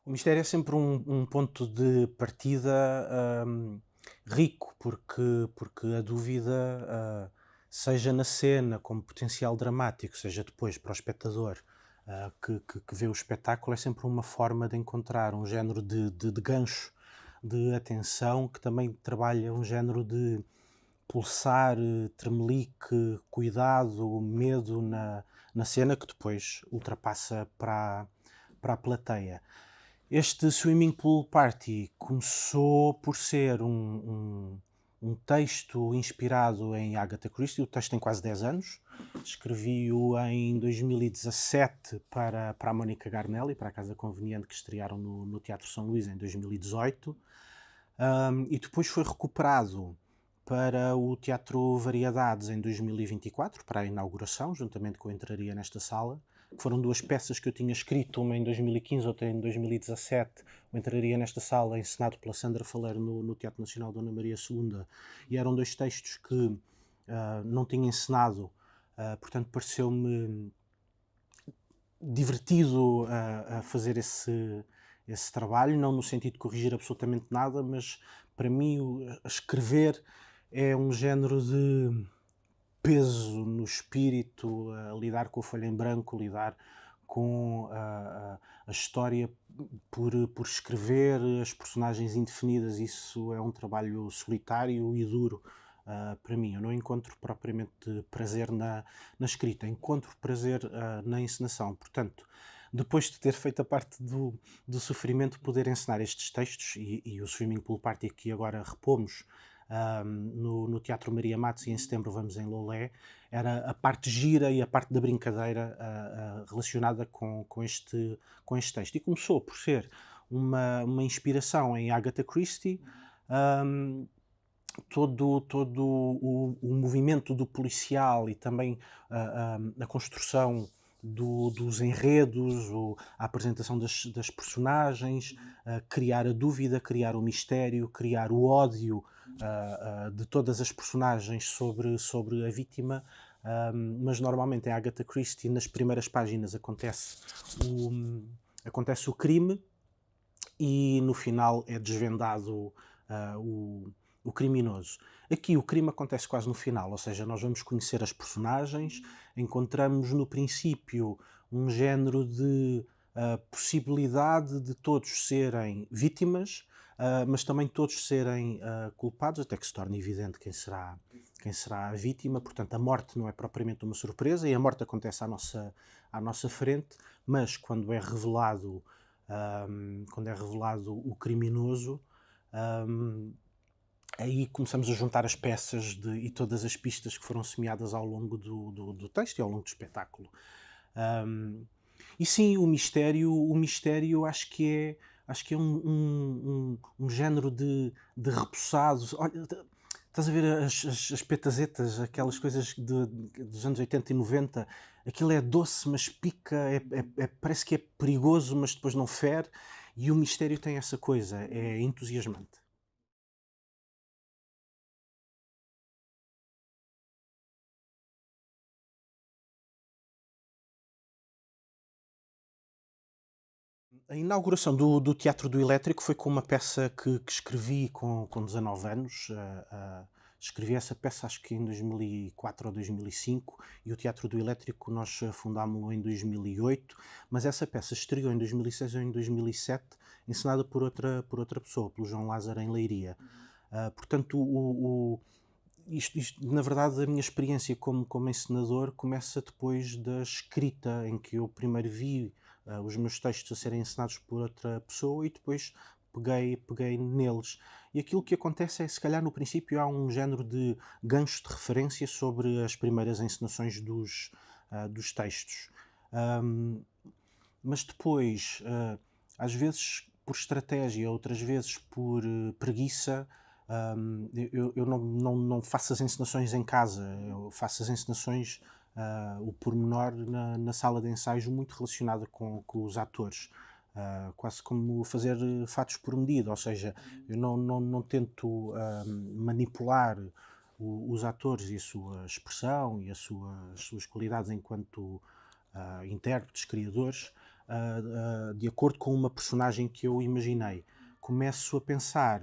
O mistério é sempre um ponto de partida rico, porque a dúvida, seja na cena como potencial dramático, seja depois para o espectador que vê o espetáculo, é sempre uma forma de encontrar um género de gancho de atenção que também trabalha um género de pulsar, tremelique, cuidado, medo na cena que depois ultrapassa para a plateia. Este Swimming Pool Party começou por ser um texto inspirado em Agatha Christie. O texto tem quase 10 anos. Escrevi-o em 2017 para a Mónica Garnelli, para a Casa Conveniente, que estrearam no Teatro São Luís em 2018. E depois foi recuperado para o Teatro Variedades em 2024, para a inauguração, juntamente com a Entraria nesta Sala, que foram duas peças que eu tinha escrito, uma em 2015, outra em 2017, o Entraria nesta Sala, encenado pela Sandra Faleiro no Teatro Nacional Dona Maria II, e eram dois textos que não tinha encenado, portanto pareceu-me divertido a fazer esse trabalho, não no sentido de corrigir absolutamente nada, mas para mim escrever é um género de peso no espírito, a lidar com a folha em branco, lidar com a história por escrever, as personagens indefinidas, isso é um trabalho solitário e duro. Para mim, eu não encontro propriamente prazer na escrita, encontro prazer na encenação. Portanto, depois de ter feito a parte do sofrimento, poder encenar estes textos e o Swimming Pool Party que agora repomos no Teatro Maria Matos, e em setembro vamos em Lolé, era a parte gira e a parte da brincadeira relacionada com este texto. E começou por ser uma inspiração em Agatha Christie. um, todo o movimento do policial e também a construção dos enredos, a apresentação das personagens, criar a dúvida, criar o mistério, criar o ódio de todas as personagens sobre a vítima. Mas normalmente em Agatha Christie, nas primeiras páginas acontece o crime e no final é desvendado o criminoso. Aqui o crime acontece quase no final, ou seja, nós vamos conhecer as personagens, encontramos no princípio um género de possibilidade de todos serem vítimas, mas também todos serem culpados, até que se torne evidente quem será a vítima. Portanto, a morte não é propriamente uma surpresa, e a morte acontece à nossa frente, mas quando é revelado o criminoso, aí começamos a juntar as peças e todas as pistas que foram semeadas ao longo do texto e ao longo do espetáculo. E sim, o mistério acho que é um género de repousados. Olha, estás a ver as petazetas, aquelas coisas dos anos 80 e 90, aquilo é doce, mas pica, parece que é perigoso, mas depois não fere, e o mistério tem essa coisa, é entusiasmante. A inauguração do Teatro do Elétrico foi com uma peça que escrevi com 19 anos. Escrevi essa peça acho que em 2004 ou 2005, e o Teatro do Elétrico nós fundámo-lo em 2008, mas essa peça estreou em 2006 ou em 2007, encenada por outra pessoa, pelo João Lázaro em Leiria. Portanto, isto, na verdade, a minha experiência como encenador começa depois da escrita, em que eu primeiro vi os meus textos a serem encenados por outra pessoa e depois peguei neles. E aquilo que acontece é, se calhar, no princípio há um género de gancho de referência sobre as primeiras encenações dos textos. Um, mas depois, às vezes por estratégia, outras vezes por preguiça, eu não faço as encenações em casa, eu faço as encenações, o pormenor, na sala de ensaios, muito relacionada com os atores. Quase como fazer fatos por medida, ou seja, eu não tento manipular os atores e a sua expressão e as suas qualidades enquanto intérpretes, criadores, de acordo com uma personagem que eu imaginei. Começo a pensar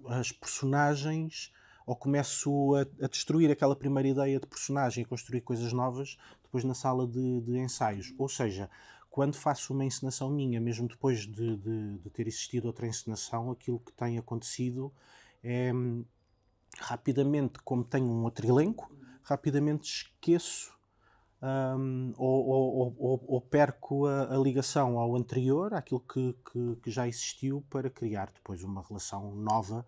as personagens, ou começo a destruir aquela primeira ideia de personagem, a construir coisas novas, depois na sala de ensaios. Ou seja, quando faço uma encenação minha, mesmo depois de ter existido outra encenação, aquilo que tem acontecido é, rapidamente, como tenho um outro elenco, rapidamente esqueço, ou perco a ligação ao anterior, àquilo que já existiu, para criar depois uma relação nova,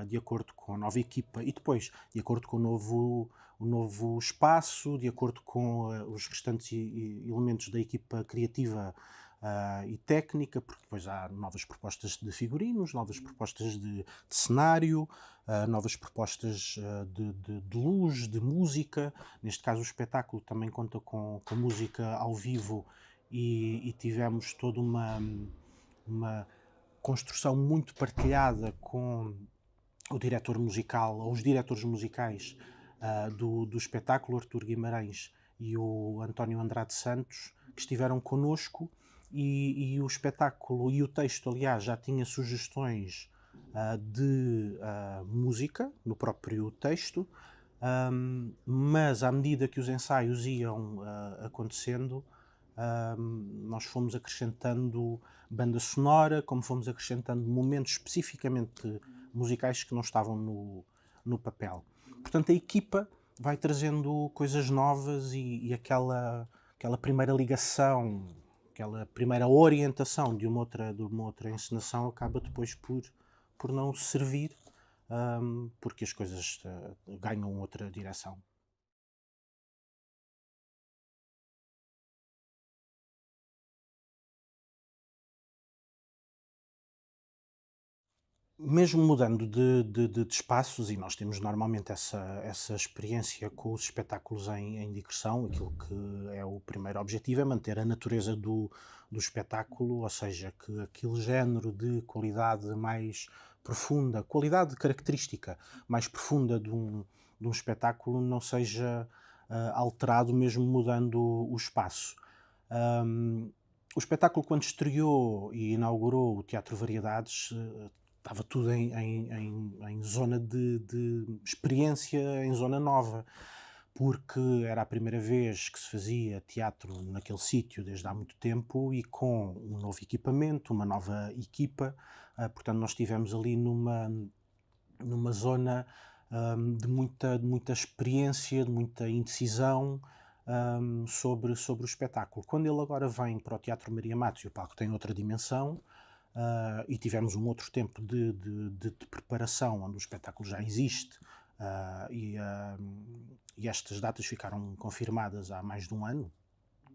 de acordo com a nova equipa, e depois de acordo com o novo espaço, de acordo com os restantes elementos da equipa criativa e técnica, porque depois há novas propostas de figurinos, novas propostas de cenário, novas propostas de luz, de música. Neste caso, o espetáculo também conta com música ao vivo, e tivemos toda uma construção muito partilhada com o diretor musical, ou os diretores musicais do espetáculo, Artur Guimarães e o António Andrade Santos, que estiveram connosco, e o espetáculo e o texto, aliás, já tinha sugestões de música no próprio texto, mas à medida que os ensaios iam acontecendo, nós fomos acrescentando banda sonora, como fomos acrescentando momentos especificamente musicais que não estavam no papel. Portanto, a equipa vai trazendo coisas novas, e aquela primeira ligação, aquela primeira orientação de uma outra encenação acaba depois por não servir, porque as coisas ganham outra direção. Mesmo mudando de espaços, e nós temos normalmente essa experiência com os espetáculos em digressão, aquilo que é o primeiro objetivo é manter a natureza do espetáculo, ou seja, que aquele género de qualidade mais profunda, qualidade característica mais profunda de um espetáculo, não seja alterado mesmo mudando o espaço. Um, o espetáculo, quando estreou e inaugurou o Teatro Variedades, estava tudo em zona de experiência, em zona nova, porque era a primeira vez que se fazia teatro naquele sítio desde há muito tempo, e com um novo equipamento, uma nova equipa. Portanto, nós estivemos ali numa zona de muita experiência, de muita indecisão sobre o espetáculo. Quando ele agora vem para o Teatro Maria Matos, e o palco tem outra dimensão, e tivemos um outro tempo de preparação, onde o espetáculo já existe, e estas datas ficaram confirmadas há mais de um ano.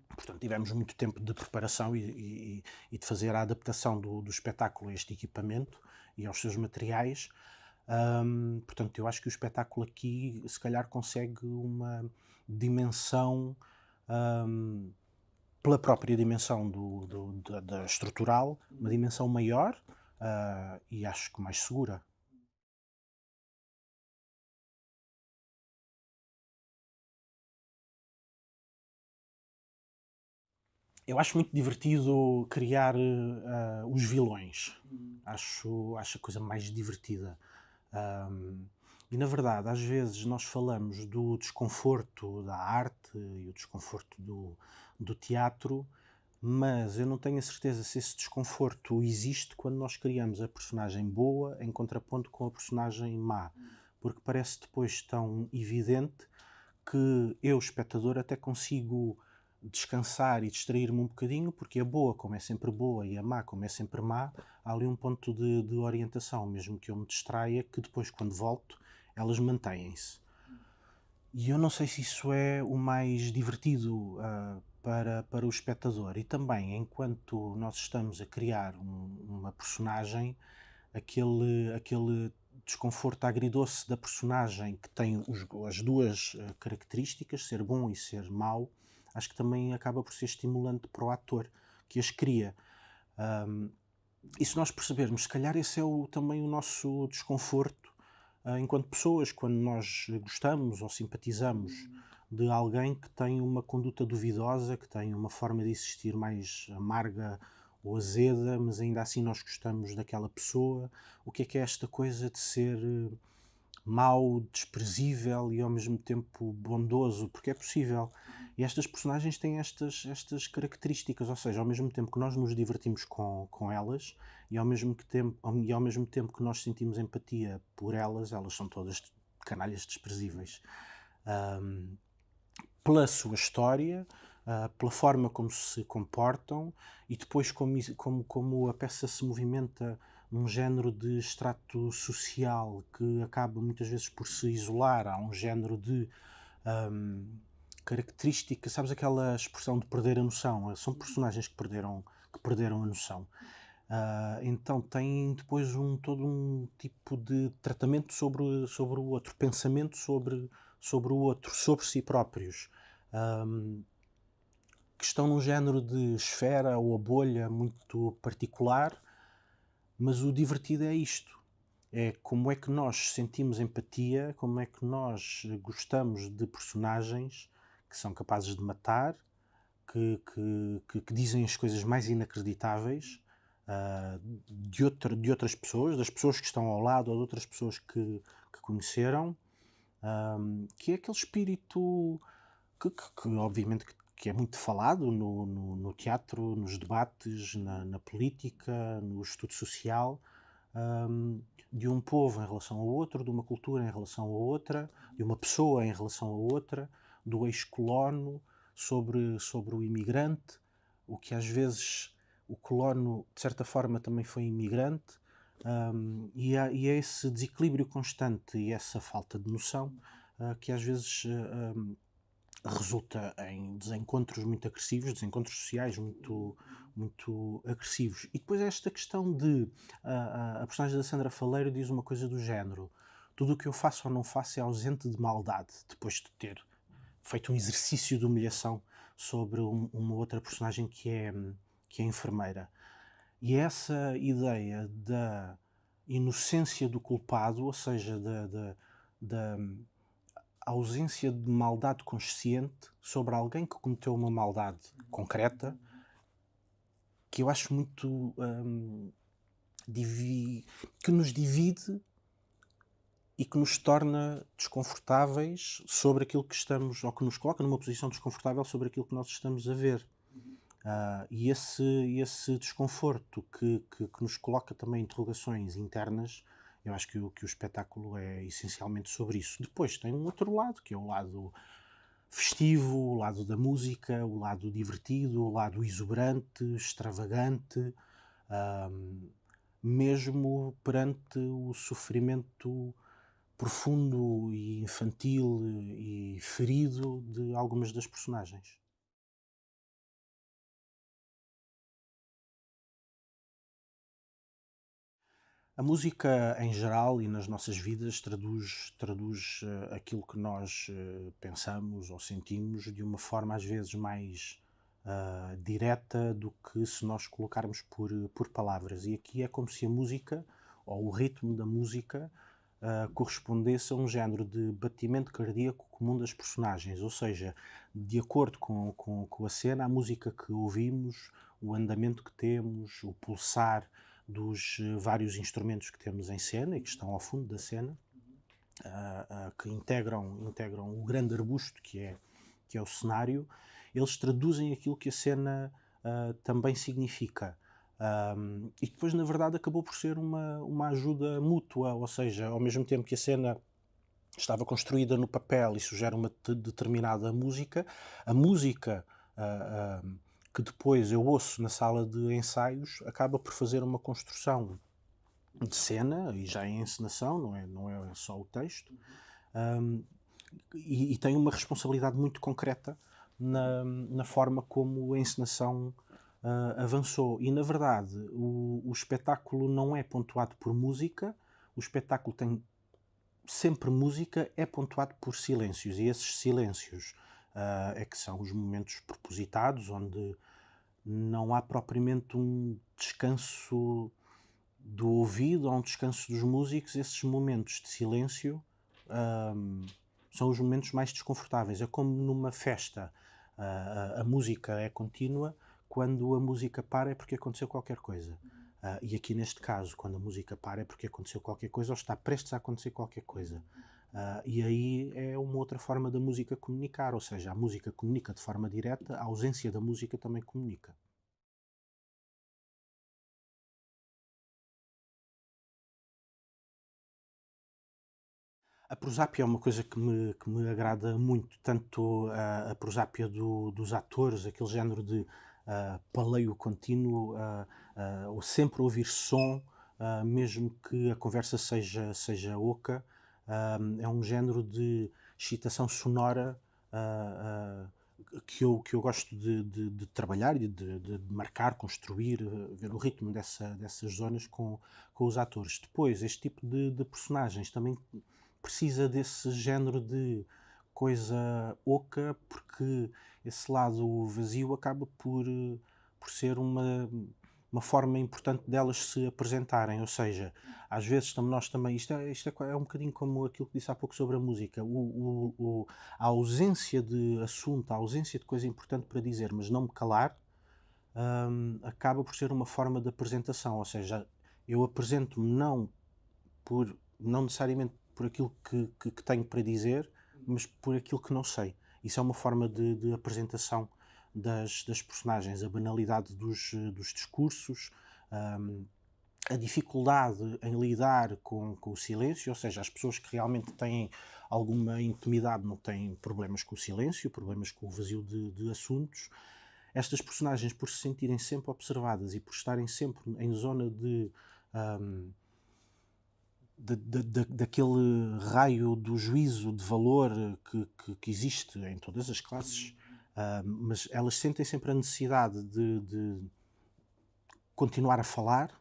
Portanto, tivemos muito tempo de preparação e de fazer a adaptação do espetáculo a este equipamento e aos seus materiais. Portanto, eu acho que o espetáculo aqui, se calhar, consegue uma dimensão, pela própria dimensão da estrutural, uma dimensão maior, e acho que mais segura. Eu acho muito divertido criar os vilões. Acho a coisa mais divertida. Um, e na verdade, às vezes nós falamos do desconforto da arte e o desconforto do teatro, mas eu não tenho a certeza se esse desconforto existe quando nós criamos a personagem boa em contraponto com a personagem má, porque parece depois tão evidente que eu, espectador, até consigo descansar e distrair-me um bocadinho, porque a boa, como é sempre boa, e a má, como é sempre má, há ali um ponto de orientação, mesmo que eu me distraia, que depois, quando volto, elas mantêm-se. E eu não sei se isso é o mais divertido para o espectador. E também, enquanto nós estamos a criar uma personagem, aquele desconforto agridoce da personagem, que tem as duas características, ser bom e ser mau, acho que também acaba por ser estimulante para o ator que as cria. E se nós percebermos, se calhar esse é também o nosso desconforto enquanto pessoas, quando nós gostamos ou simpatizamos de alguém que tem uma conduta duvidosa, que tem uma forma de existir mais amarga ou azeda, mas ainda assim nós gostamos daquela pessoa. O que é esta coisa de ser mau, desprezível e ao mesmo tempo bondoso? Porque é possível. E estas personagens têm estas características, ou seja, ao mesmo tempo que nós nos divertimos com elas e ao mesmo tempo que nós sentimos empatia por elas, elas são todas canalhas desprezíveis. Ahm, Pela sua história, pela forma como se comportam e depois como a peça se movimenta num género de extrato social que acaba muitas vezes por se isolar. Há um género de característica, sabes aquela expressão de perder a noção? São personagens que perderam a noção. Então tem depois todo um tipo de tratamento sobre o outro, pensamento sobre o outro, sobre si próprios, um, que estão num género de esfera ou a bolha muito particular, mas o divertido é isto. É como é que nós sentimos empatia, como é que nós gostamos de personagens que são capazes de matar, que dizem as coisas mais inacreditáveis de outras pessoas, das pessoas que estão ao lado ou de outras pessoas que conheceram, que é aquele espírito que obviamente que é muito falado no teatro, nos debates, na política, no estudo social, de um povo em relação ao outro, de uma cultura em relação a outra, de uma pessoa em relação a outra, do ex-colono sobre o imigrante, o que às vezes o colono de certa forma também foi imigrante, e é esse desequilíbrio constante e essa falta de noção que às vezes resulta em desencontros muito agressivos, desencontros sociais muito agressivos. E depois esta questão de a personagem da Sandra Faleiro diz uma coisa do género: tudo o que eu faço ou não faço é ausente de maldade, depois de ter feito um exercício de humilhação sobre uma outra personagem que é enfermeira. E essa ideia da inocência do culpado, ou seja, da ausência de maldade consciente sobre alguém que cometeu uma maldade concreta, que eu acho muito que nos divide e que nos torna desconfortáveis sobre aquilo que estamos, ou que nos coloca numa posição desconfortável sobre aquilo que nós estamos a ver. E esse desconforto que nos coloca também interrogações internas, eu acho que o espetáculo é essencialmente sobre isso. Depois tem um outro lado, que é o lado festivo, o lado da música, o lado divertido, o lado exuberante, extravagante, mesmo perante o sofrimento profundo e infantil e ferido de algumas das personagens. A música em geral e nas nossas vidas traduz aquilo que nós pensamos ou sentimos de uma forma às vezes mais direta do que se nós colocarmos por palavras. E aqui é como se a música ou o ritmo da música correspondesse a um género de batimento cardíaco comum das personagens, ou seja, de acordo com a cena, a música que ouvimos, o andamento que temos, o pulsar dos vários instrumentos que temos em cena e que estão ao fundo da cena, que integram o grande arbusto que é o cenário, eles traduzem aquilo que a cena também significa. E depois, na verdade, acabou por ser uma ajuda mútua, ou seja, ao mesmo tempo que a cena estava construída no papel e sugere uma determinada música, a música que depois eu ouço na sala de ensaios acaba por fazer uma construção de cena e já em encenação, não é só o texto, e tem uma responsabilidade muito concreta na forma como a encenação avançou. E na verdade o espetáculo não é pontuado por música, o espetáculo tem sempre música, é pontuado por silêncios, e esses silêncios é que são os momentos propositados, onde não há propriamente um descanso do ouvido ou um descanso dos músicos. Esses momentos de silêncio são os momentos mais desconfortáveis. É como numa festa, a música é contínua, quando a música para é porque aconteceu qualquer coisa. E aqui neste caso, quando a música para é porque aconteceu qualquer coisa ou está prestes a acontecer qualquer coisa. E aí é uma outra forma da música comunicar, ou seja, a música comunica de forma direta, a ausência da música também comunica. A prosápia é uma coisa que me agrada muito, tanto a prosápia dos atores, aquele género de paleio contínuo, ou sempre ouvir som, mesmo que a conversa seja oca, é um género de excitação sonora que eu gosto de trabalhar e de marcar, construir, ver o ritmo dessas zonas com os atores. Depois, este tipo de personagens também precisa desse género de coisa oca, porque esse lado vazio acaba por ser uma forma importante delas se apresentarem. Ou seja, às vezes nós também. Isto é um bocadinho como aquilo que disse há pouco sobre a música. A ausência de assunto, a ausência de coisa importante para dizer, mas não me calar, acaba por ser uma forma de apresentação. Ou seja, eu apresento-me não necessariamente por aquilo que tenho para dizer, mas por aquilo que não sei. Isso é uma forma de apresentação das personagens, a banalidade dos discursos, um, a dificuldade em lidar com o silêncio, ou seja, as pessoas que realmente têm alguma intimidade não têm problemas com o silêncio, problemas com o vazio de assuntos. Estas personagens, por se sentirem sempre observadas e por estarem sempre em zona um, daquele raio do juízo de valor que existe em todas as classes, mas elas sentem sempre a necessidade de continuar a falar,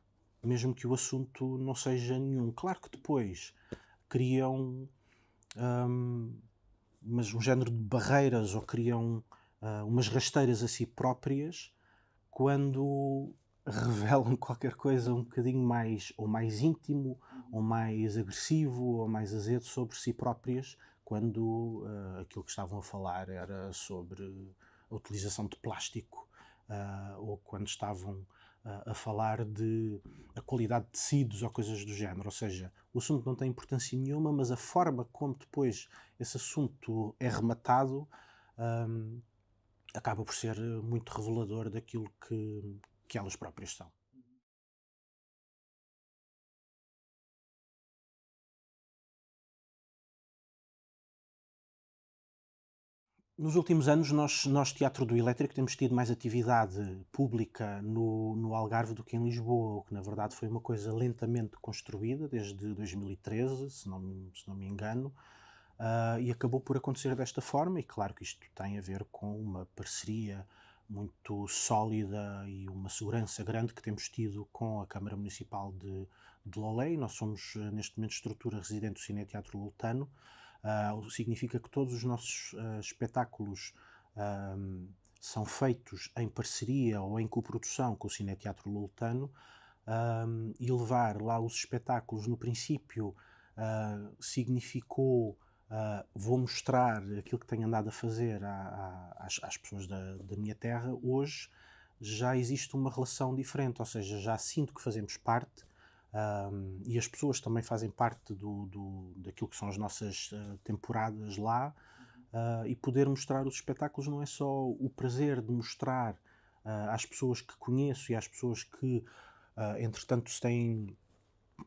mesmo que o assunto não seja nenhum. Claro que depois criam um género de barreiras ou criam umas rasteiras a si próprias quando revelam qualquer coisa um bocadinho mais ou mais íntimo, ou mais agressivo, ou mais azedo sobre si próprias, quando aquilo que estavam a falar era sobre a utilização de plástico, ou quando estavam a falar de a qualidade de tecidos ou coisas do género. Ou seja, o assunto não tem importância nenhuma, mas a forma como depois esse assunto é rematado acaba por ser muito revelador daquilo que elas próprias são. Nos últimos anos, nós Teatro do Elétrico, temos tido mais atividade pública no Algarve do que em Lisboa, o que na verdade foi uma coisa lentamente construída desde 2013, se não me engano, e acabou por acontecer desta forma. E claro que isto tem a ver com uma parceria muito sólida e uma segurança grande que temos tido com a Câmara Municipal de Lolé. Nós somos, neste momento, estrutura residente do Cine Teatro Lutano. Significa que todos os nossos espetáculos são feitos em parceria ou em coprodução com o Cine Teatro Lutano, e levar lá os espetáculos, no princípio, significou vou mostrar aquilo que tenho andado a fazer às pessoas da minha terra. Hoje já existe uma relação diferente, ou seja, já sinto que fazemos parte, e as pessoas também fazem parte daquilo que são as nossas temporadas lá, e poder mostrar os espetáculos não é só o prazer de mostrar às pessoas que conheço e às pessoas que, entretanto, se têm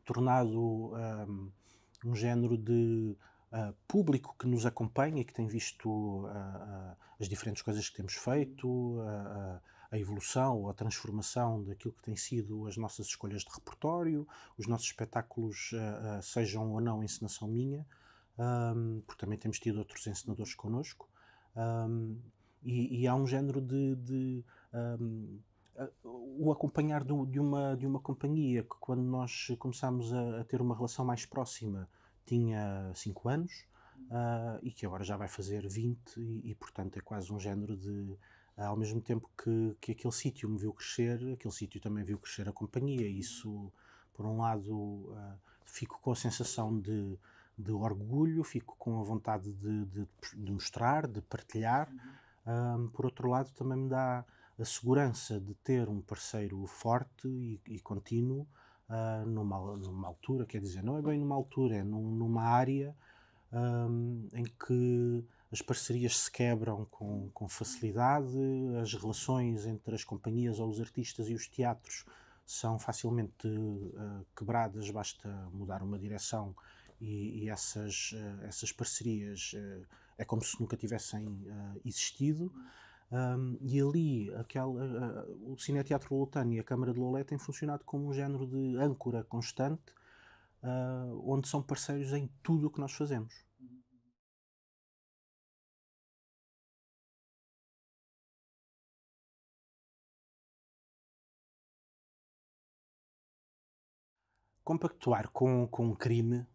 tornado um género de público que nos acompanha e que tem visto as diferentes coisas que temos feito, a evolução ou a transformação daquilo que tem sido as nossas escolhas de repertório, os nossos espetáculos, sejam ou não encenação minha, porque também temos tido outros encenadores connosco, um, e há um género o acompanhar de uma companhia que, quando nós começámos a ter uma relação mais próxima, tinha 5 anos, e que agora já vai fazer 20, portanto é quase um género de. Ao mesmo tempo que aquele sítio me viu crescer, aquele sítio também viu crescer a companhia. Isso, por um lado, fico com a sensação de orgulho, fico com a vontade de mostrar, de partilhar. Por outro lado, também me dá a segurança de ter um parceiro forte e contínuo numa altura, quer dizer, não é bem numa altura, é numa área em que as parcerias se quebram com facilidade, as relações entre as companhias ou os artistas e os teatros são facilmente quebradas, basta mudar uma direção e essas parcerias é como se nunca tivessem existido. E ali o Cineteatro Loutano e a Câmara de Loulé têm funcionado como um género de âncora constante, onde são parceiros em tudo o que nós fazemos. Compactuar com um crime,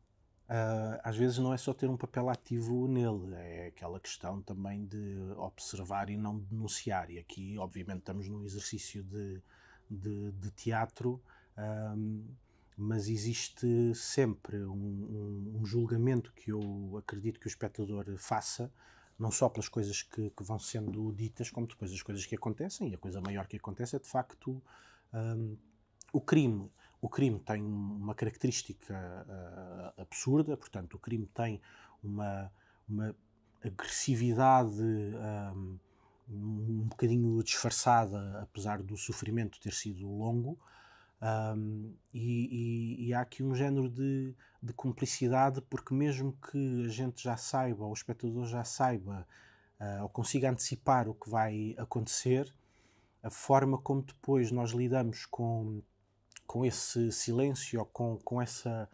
às vezes não é só ter um papel ativo nele, é aquela questão também de observar e não denunciar. E aqui, obviamente, estamos num exercício de teatro, mas existe sempre um julgamento que eu acredito que o espectador faça, não só pelas coisas que vão sendo ditas, como depois as coisas que acontecem. E a coisa maior que acontece é, de facto, o crime. O crime tem uma característica absurda, portanto, o crime tem uma agressividade um bocadinho disfarçada, apesar do sofrimento ter sido longo, e há aqui um género de cumplicidade, porque mesmo que a gente já saiba, ou o espectador já saiba, ou consiga antecipar o que vai acontecer, a forma como depois nós lidamos com esse silêncio, ou com essa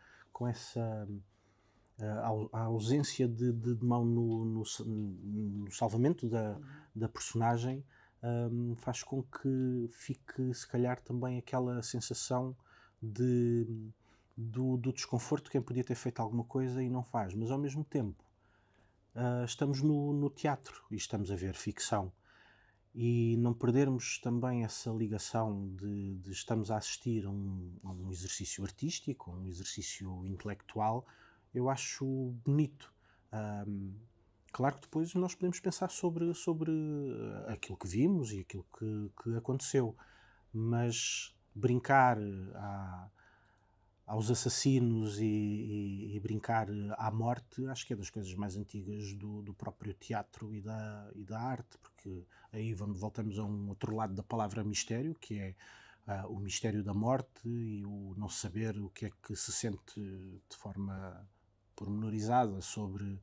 a ausência de mão no salvamento da personagem, faz com que fique, se calhar, também aquela sensação de, do desconforto de quem podia ter feito alguma coisa e não faz. Mas, ao mesmo tempo, estamos no teatro e estamos a ver ficção. E não perdermos também essa ligação de estamos a assistir a um exercício artístico, a um exercício intelectual, eu acho bonito. Claro que depois nós podemos pensar sobre aquilo que vimos e aquilo que aconteceu, mas brincar aos assassinos e brincar à morte, acho que é das coisas mais antigas do próprio teatro e da arte, porque aí voltamos a um outro lado da palavra mistério, que é o mistério da morte e o não saber o que é que se sente de forma pormenorizada sobre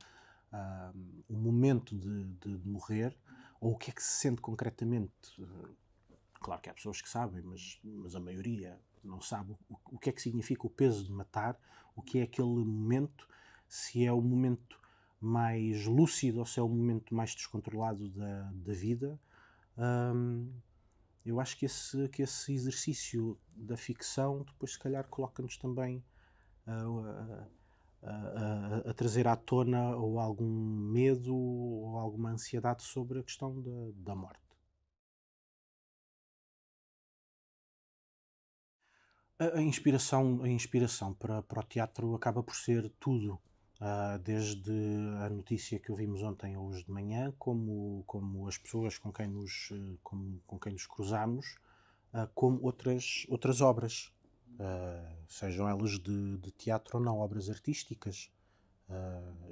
o momento de morrer, ou o que é que se sente concretamente. Claro que há pessoas que sabem, mas a maioria não sabe o que é que significa o peso de matar, o que é aquele momento, se é o momento mais lúcido ou se é o momento mais descontrolado da vida. Eu acho que esse exercício da ficção depois, se calhar, coloca-nos também a trazer à tona ou algum medo ou alguma ansiedade sobre a questão da morte. A inspiração para o teatro acaba por ser tudo, desde a notícia que ouvimos ontem ou hoje de manhã, como as pessoas com quem nos cruzamos, como outras obras, sejam elas de teatro ou não, obras artísticas,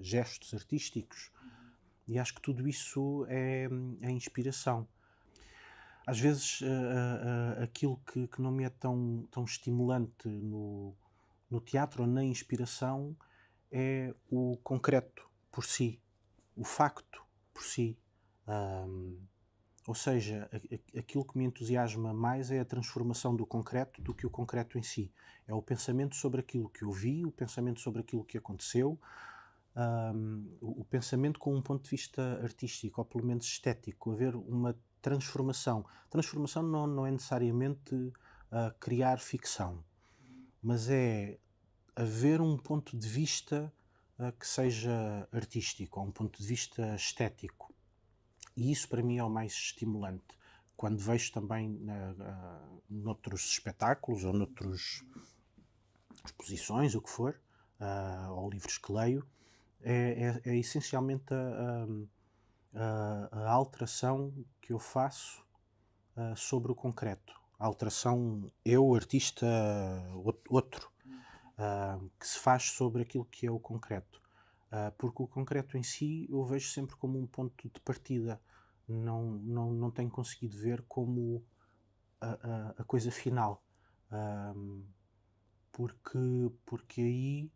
gestos artísticos. E acho que tudo isso é inspiração. Às vezes, aquilo que não me é tão estimulante no teatro ou na inspiração é o concreto por si, o facto por si. Ahm, ou seja, aquilo que me entusiasma mais é a transformação do concreto do que o concreto em si. É o pensamento sobre aquilo que eu vi, o pensamento sobre aquilo que aconteceu, o pensamento com um ponto de vista artístico, ou pelo menos estético, haver uma transformação. Transformação não é necessariamente criar ficção, mas é haver um ponto de vista que seja artístico, ou um ponto de vista estético. E isso para mim é o mais estimulante. Quando vejo também noutros espetáculos ou noutras exposições, o que for, ou livros que leio, é essencialmente a alteração que eu faço sobre o concreto. A alteração, eu, artista, outro, que se faz sobre aquilo que é o concreto. Porque o concreto em si eu vejo sempre como um ponto de partida. Não tenho conseguido ver como a coisa final. Porque aí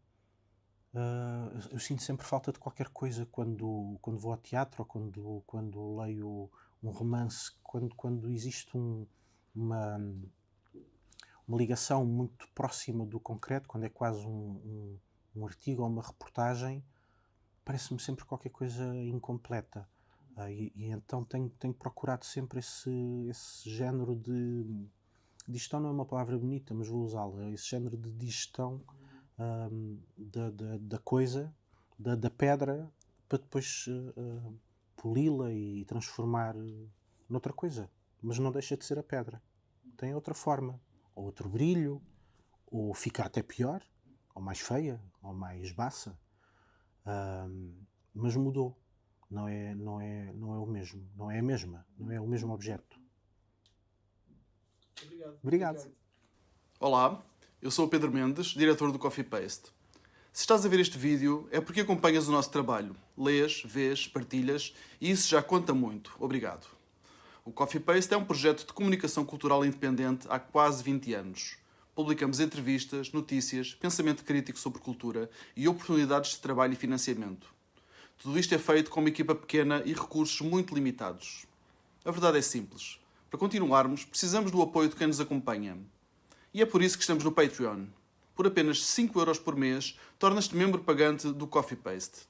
eu sinto sempre falta de qualquer coisa quando vou ao teatro ou quando leio um romance, quando existe uma ligação muito próxima do concreto, quando é quase um artigo ou uma reportagem, parece-me sempre qualquer coisa incompleta. E então tenho procurado sempre esse género de digestão. Não é uma palavra bonita, mas vou usá-la. Esse género de digestão da coisa, da pedra, para depois poli-la e transformar noutra coisa. Mas não deixa de ser a pedra. Tem outra forma, ou outro brilho, ou fica até pior, ou mais feia, ou mais baça. Mas mudou. Não é o mesmo. Não é a mesma. Não é o mesmo objeto. Obrigado. Olá, eu sou o Pedro Mendes, diretor do Coffee Paste. Se estás a ver este vídeo é porque acompanhas o nosso trabalho. Lês, vês, partilhas e isso já conta muito. Obrigado. O Coffee Paste é um projeto de comunicação cultural independente há quase 20 anos. Publicamos entrevistas, notícias, pensamento crítico sobre cultura e oportunidades de trabalho e financiamento. Tudo isto é feito com uma equipa pequena e recursos muito limitados. A verdade é simples. Para continuarmos, precisamos do apoio de quem nos acompanha. E é por isso que estamos no Patreon. Por apenas 5€ por mês, tornas-te membro pagante do Coffee Paste.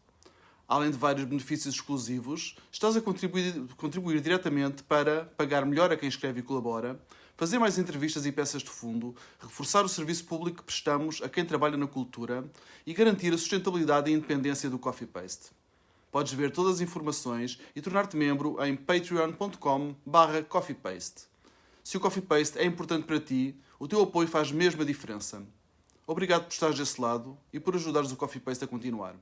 Além de vários benefícios exclusivos, estás a contribuir diretamente para pagar melhor a quem escreve e colabora, fazer mais entrevistas e peças de fundo, reforçar o serviço público que prestamos a quem trabalha na cultura e garantir a sustentabilidade e independência do Coffee Paste. Podes ver todas as informações e tornar-te membro em patreon.com/coffeepaste. Se o Coffee Paste é importante para ti, o teu apoio faz mesmo a diferença. Obrigado por estares desse lado e por ajudares o Coffee Paste a continuar.